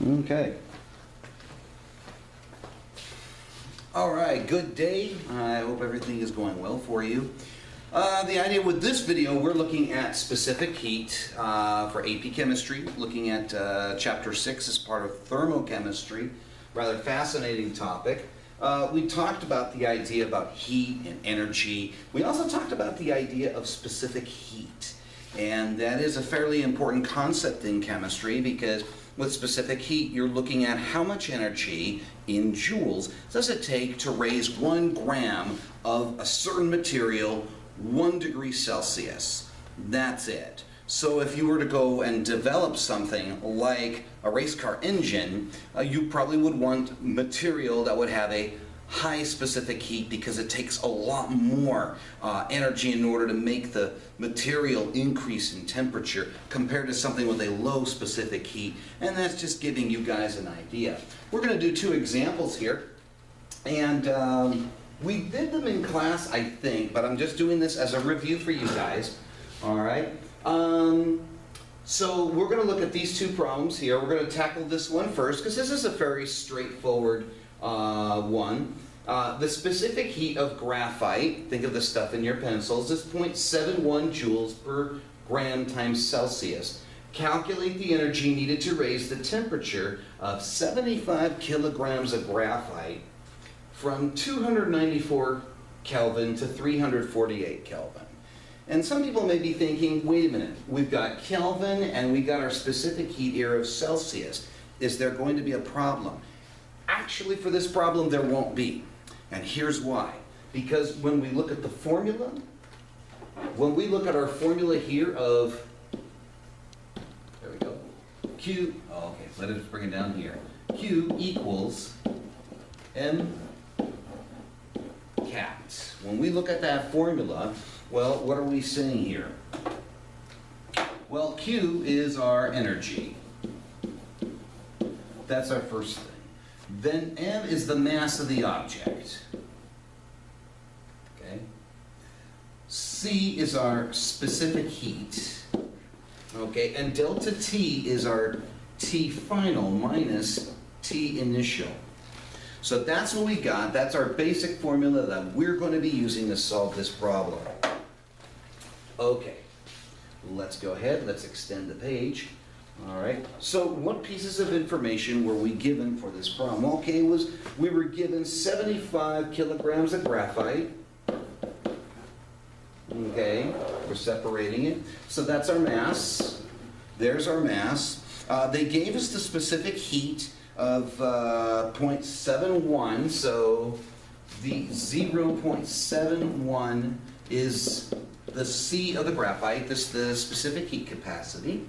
Okay. All right, good day. I hope everything is going well for you. The idea with this video, we're looking at specific heat for AP Chemistry, looking at Chapter 6 as part of thermochemistry. Rather fascinating topic. We talked about the idea about heat and energy. We also talked about the idea of specific heat. And that is a fairly important concept in chemistry because with specific heat, you're looking at how much energy in joules does it take to raise 1 gram of a certain material 1 degree Celsius. That's it. So if you were to go and develop something like a race car engine, you probably would want material that would have a high specific heat because it takes a lot more energy in order to make the material increase in temperature compared to something with a low specific heat. And that's just giving you guys an idea. We're going to do 2 examples here. And we did them in class, I think, but I'm just doing this as a review for you guys. All right. So we're going to look at these 2 problems here. We're going to tackle this one first because this is a very straightforward one. The specific heat of graphite, think of the stuff in your pencils, is 0.71 joules per gram times Celsius. Calculate the energy needed to raise the temperature of 75 kilograms of graphite from 294 Kelvin to 348 Kelvin. And some people may be thinking, wait a minute, we've got Kelvin and we got our specific heat here of Celsius. Is there going to be a problem? Actually, for this problem, there won't be. And here's why. Because when we look at the formula, when we look at our formula here of, there we go, Q, oh, okay, let us bring it down here. Q equals M cat. When we look at that formula, well, what are we saying here? Well, Q is our energy. That's our first thing. Then M is the mass of the object. Okay. C is our specific heat. Okay, and delta T is our T final minus T initial. So that's what we got. That's our basic formula that we're going to be using to solve this problem. Okay, let's go ahead. Let's extend the page. All right, so what pieces of information were we given for this problem? Okay, we were given 75 kilograms of graphite. Okay, we're separating it. So that's our mass. There's our mass. They gave us the specific heat of 0.71, so the 0.71 is the C of the graphite, the specific heat capacity.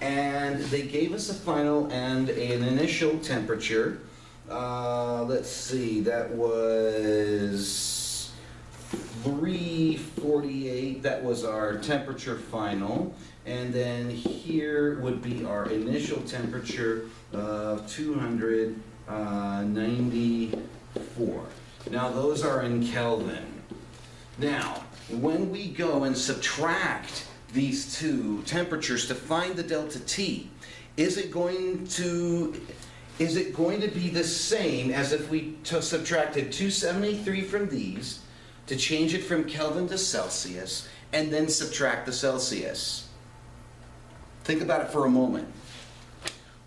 And they gave us a final and an initial temperature. Let's see, that was 348. That was our temperature final. And then here would be our initial temperature of 294. Now those are in Kelvin. Now, when we go and subtract these 2 temperatures to find the delta T, is it going to be the same as if we subtracted 273 from these to change it from Kelvin to Celsius and then subtract the Celsius? Think about it for a moment.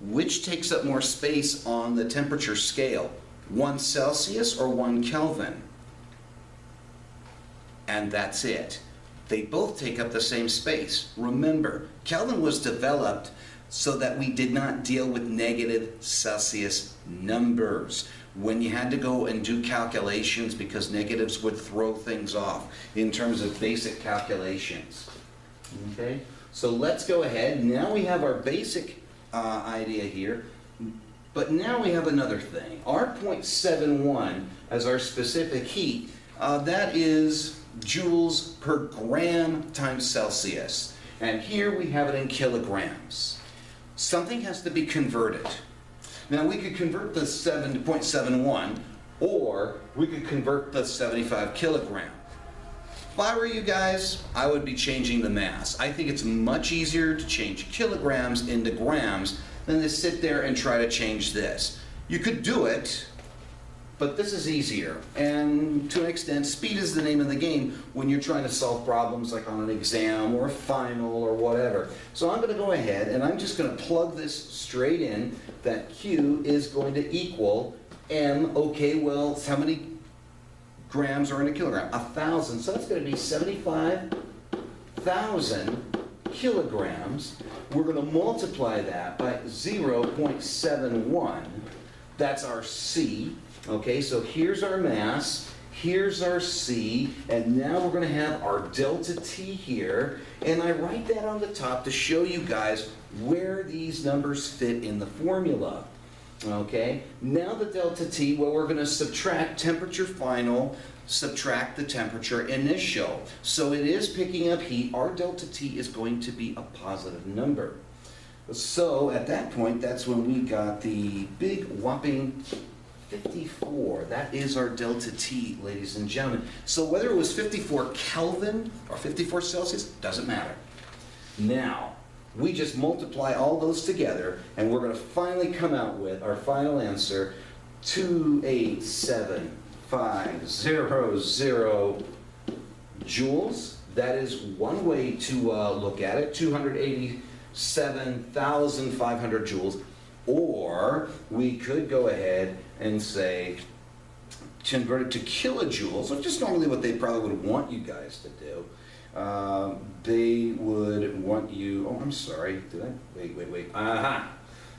Which takes up more space on the temperature scale? 1 Celsius or 1 Kelvin? And that's it. They both take up the same space. Remember, Kelvin was developed so that we did not deal with negative Celsius numbers when you had to go and do calculations because negatives would throw things off in terms of basic calculations. Okay, so let's go ahead. Now we have our basic idea here, but now we have another thing. Our 0.71 as our specific heat, that is joules per gram times Celsius. And here we have it in kilograms. Something has to be converted. Now we could convert the 0.71 or we could convert the 75 kilogram. If I were you guys, I would be changing the mass. I think it's much easier to change kilograms into grams than to sit there and try to change this. You could do it, but this is easier. And to an extent, speed is the name of the game when you're trying to solve problems like on an exam or a final or whatever. So I'm going to go ahead and I'm just going to plug this straight in that Q is going to equal M. Okay, well, how many grams are in a kilogram? 1,000. So that's going to be 75,000 kilograms. We're going to multiply that by 0.71. That's our C. Okay, so here's our mass, here's our C, and now we're going to have our delta T here. And I write that on the top to show you guys where these numbers fit in the formula. Okay, now the delta T, well, we're going to subtract temperature final, subtract the temperature initial. So it is picking up heat. Our delta T is going to be a positive number. So at that point, that's when we got the big whopping 54. That is our delta T, ladies and gentlemen. So whether it was 54 Kelvin or 54 Celsius, doesn't matter. Now, we just multiply all those together, and we're going to finally come out with our final answer, 287,500 joules. That is one way to look at it, 287,500 joules. Or we could go ahead and say, convert it to kilojoules, which is normally what they probably would want you guys to do. They would want you, oh, I'm sorry, did I? Wait. Aha!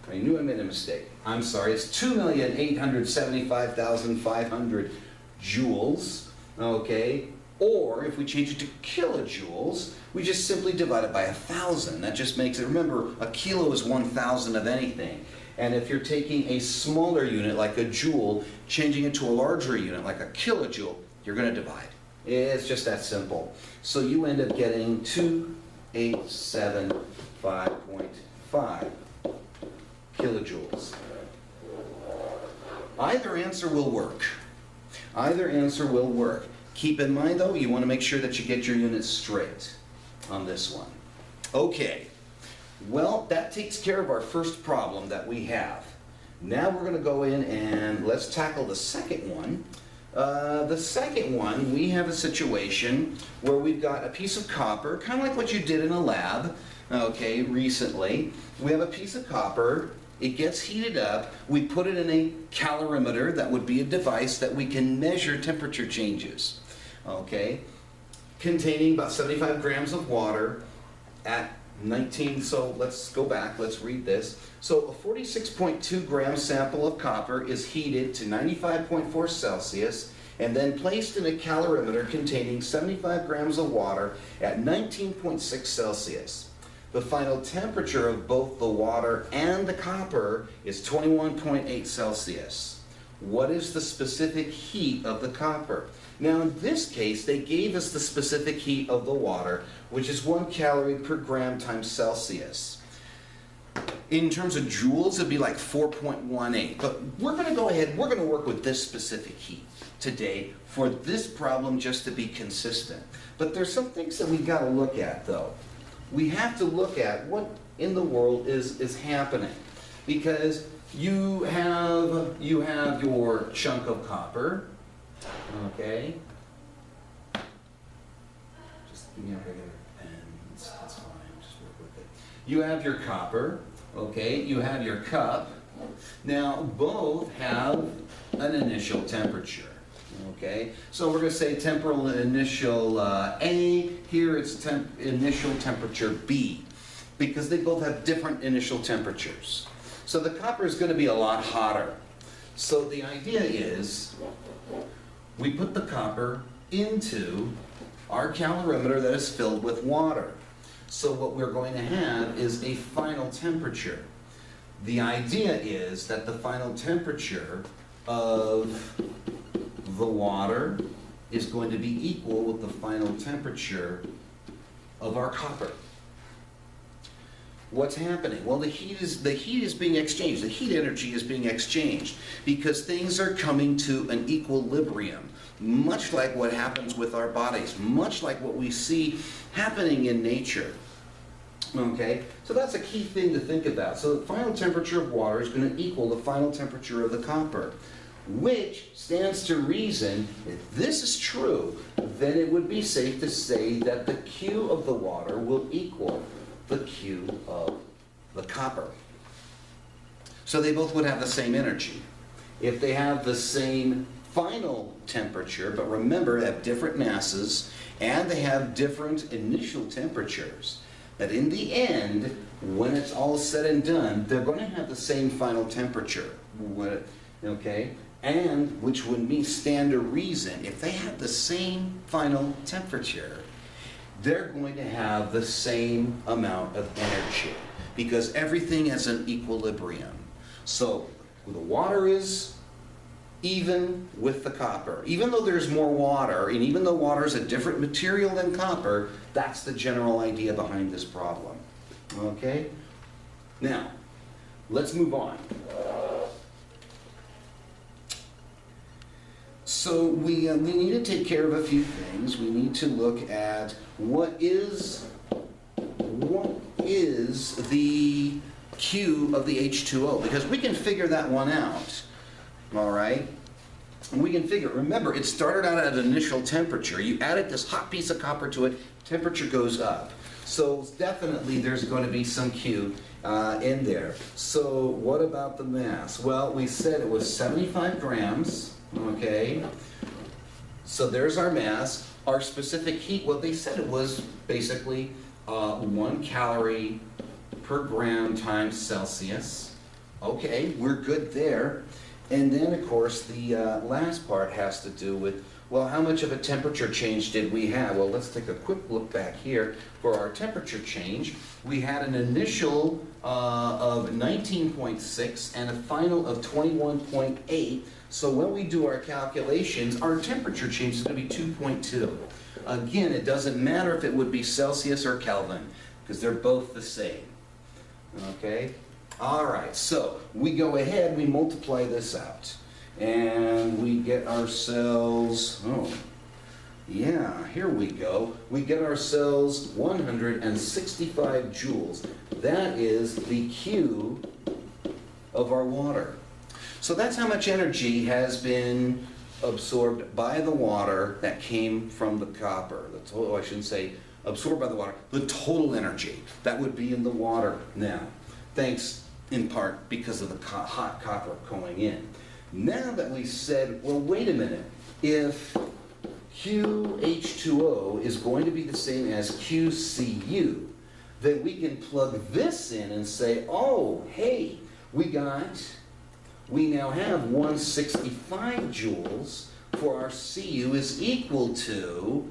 I knew I made a mistake. I'm sorry, it's 2,875,500 joules, okay? Or if we change it to kilojoules, we just simply divide it by 1,000. That just makes it, remember, a kilo is 1,000 of anything. And if you're taking a smaller unit like a joule, changing it to a larger unit like a kilojoule, you're going to divide. It's just that simple. So you end up getting 2,875.5 kilojoules. Either answer will work. Either answer will work. Keep in mind, though, you want to make sure that you get your units straight on this one. Okay. Well, that takes care of our first problem that we have. Now we're going to go in and let's tackle the second one. The second one, we have a situation where we've got a piece of copper, kind of like what you did in a lab, okay, recently. We have a piece of copper, it gets heated up, we put it in a calorimeter, that would be a device that we can measure temperature changes, okay, containing about 75 grams of water at 19, so let's go back, let's read this. So a 46.2 gram sample of copper is heated to 95.4 Celsius and then placed in a calorimeter containing 75 grams of water at 19.6 Celsius. The final temperature of both the water and the copper is 21.8 Celsius. What is the specific heat of the copper? Now in this case, they gave us the specific heat of the water, which is 1 calorie per gram times Celsius. In terms of joules, it'd be like 4.18. But we're going to go ahead, we're going to work with this specific heat today for this problem just to be consistent. But there's some things that we've got to look at, though. We have to look at what in the world is happening. Because you have your chunk of copper, okay? Just give me a regular pen, that's fine, just work with it. You have your copper, okay? You have your cup. Now, both have an initial temperature, okay? So we're going to say temporal initial A, here it's initial temperature B, because they both have different initial temperatures. So the copper is going to be a lot hotter. So the idea is, we put the copper into our calorimeter that is filled with water. So what we're going to have is a final temperature. The idea is that the final temperature of the water is going to be equal with the final temperature of our copper. what's happening? Well, the heat is being exchanged. The heat energy is being exchanged because things are coming to an equilibrium, much like what happens with our bodies, much like what we see happening in nature. Okay, so that's a key thing to think about. So the final temperature of water is going to equal the final temperature of the copper, which stands to reason, if this is true, then it would be safe to say that the Q of the water will equal the Q of the copper. So they both would have the same energy. If they have the same final temperature, but remember, they have different masses, and they have different initial temperatures, that in the end, when it's all said and done, they're going to have the same final temperature. Okay? And which would mean stand to reason, if they have the same final temperature, they're going to have the same amount of energy because everything has an equilibrium. So the water is even with the copper. Even though there's more water, and even though water is a different material than copper, that's the general idea behind this problem. Okay? Now, let's move on. So we need to take care of a few things. We need to look at what is the Q of the H2O, because we can figure that one out. All right? And we can figure, remember, it started out at initial temperature. You added this hot piece of copper to it, temperature goes up. So definitely there's going to be some Q in there. So what about the mass? Well, we said it was 75 grams, okay? So there's our mass. Our specific heat, well, they said it was basically 1 calorie per gram times Celsius. Okay, we're good there. And then, of course, the last part has to do with, well, how much of a temperature change did we have? Well, let's take a quick look back here. For our temperature change, we had an initial of 19.6 and a final of 21.8. So when we do our calculations, our temperature change is going to be 2.2. Again, it doesn't matter if it would be Celsius or Kelvin, because they're both the same. Okay? All right, so we go ahead, we multiply this out, and we get ourselves, oh, yeah, here we go. We get ourselves 165 joules. That is the Q of our water. So that's how much energy has been absorbed by the water that came from the copper. The total, I shouldn't say absorbed by the water, the total energy that would be in the water now. Thanks in part because of the hot copper going in. Now that we said, well, wait a minute, if QH2O is going to be the same as QCU, then we can plug this in and say, oh, hey, we now have 165 joules for our Cu is equal to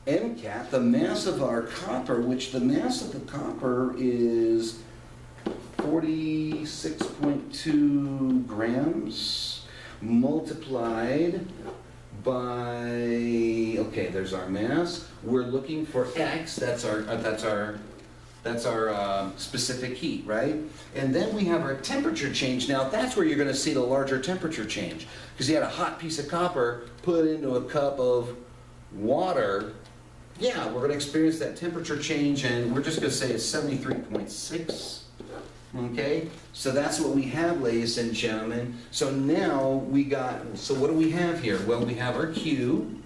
MCAT, the mass of our copper, which the mass of the copper is 46.2 grams multiplied by, okay, there's our mass. We're looking for X, that's our specific heat, right? And then we have our temperature change. Now that's where you're going to see the larger temperature change, because you had a hot piece of copper put into a cup of water. Yeah, we're going to experience that temperature change, and we're just going to say it's 73.6. Okay, so that's what we have, ladies and gentlemen. So now so what do we have here? Well, we have our Q,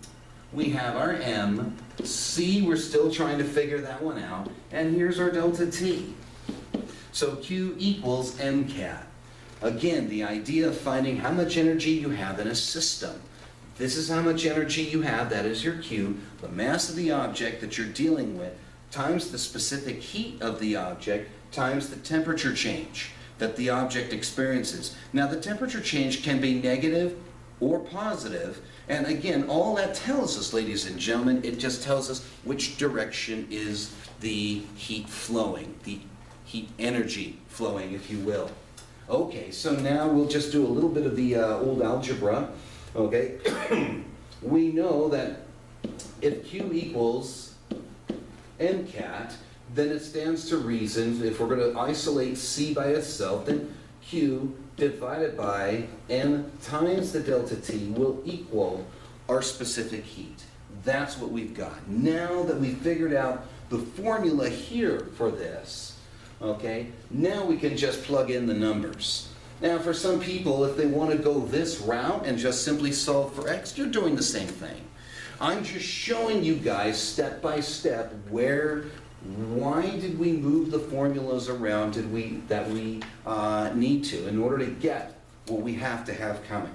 we have our M, C, we're still trying to figure that one out, and here's our delta T. So Q equals MCAT. Again, the idea of finding how much energy you have in a system. This is how much energy you have, that is your Q, the mass of the object that you're dealing with, times the specific heat of the object, times the temperature change that the object experiences. Now the temperature change can be negative or positive, and again, all that tells us, ladies and gentlemen, it just tells us which direction is the heat flowing, the heat energy flowing, if you will. Okay, so now we'll just do a little bit of the old algebra. Okay, we know that if Q equals MCAT, then it stands to reason, if we're going to isolate C by itself, then Q divided by M times the delta T will equal our specific heat. That's what we've got. Now that we've figured out the formula here for this, okay, now we can just plug in the numbers. Now for some people, if they want to go this route and just simply solve for X, you're doing the same thing. I'm just showing you guys step by step why did we move the formulas around that we need to in order to get what we have to have coming.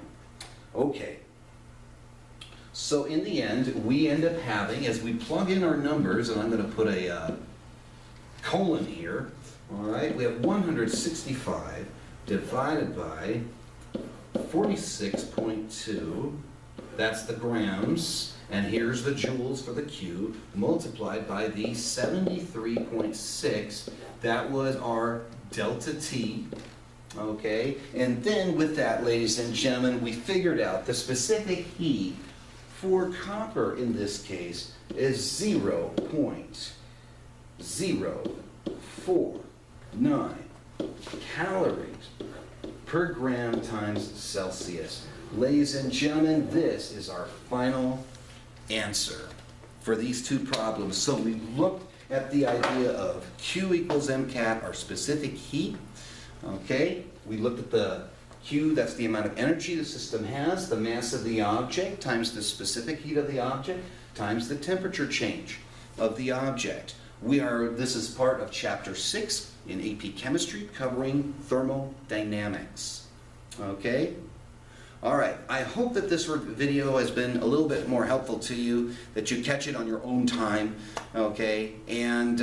Okay. So in the end, we end up having, as we plug in our numbers, and I'm going to put a colon here, all right, we have 165 divided by 46.2, that's the grams, and here's the joules for the Q, multiplied by the 73.6, that was our delta T, okay? And then with that, ladies and gentlemen, we figured out the specific heat for copper in this case is 0.049 calories per gram times Celsius. Ladies and gentlemen, this is our final answer for these two problems. So we looked at the idea of Q equals M cap, our specific heat. Okay, we looked at the Q, that's the amount of energy the system has, the mass of the object times the specific heat of the object times the temperature change of the object. This is part of Chapter 6 in AP Chemistry covering thermodynamics. Okay? All right, I hope that this video has been a little bit more helpful to you, that you catch it on your own time, okay? And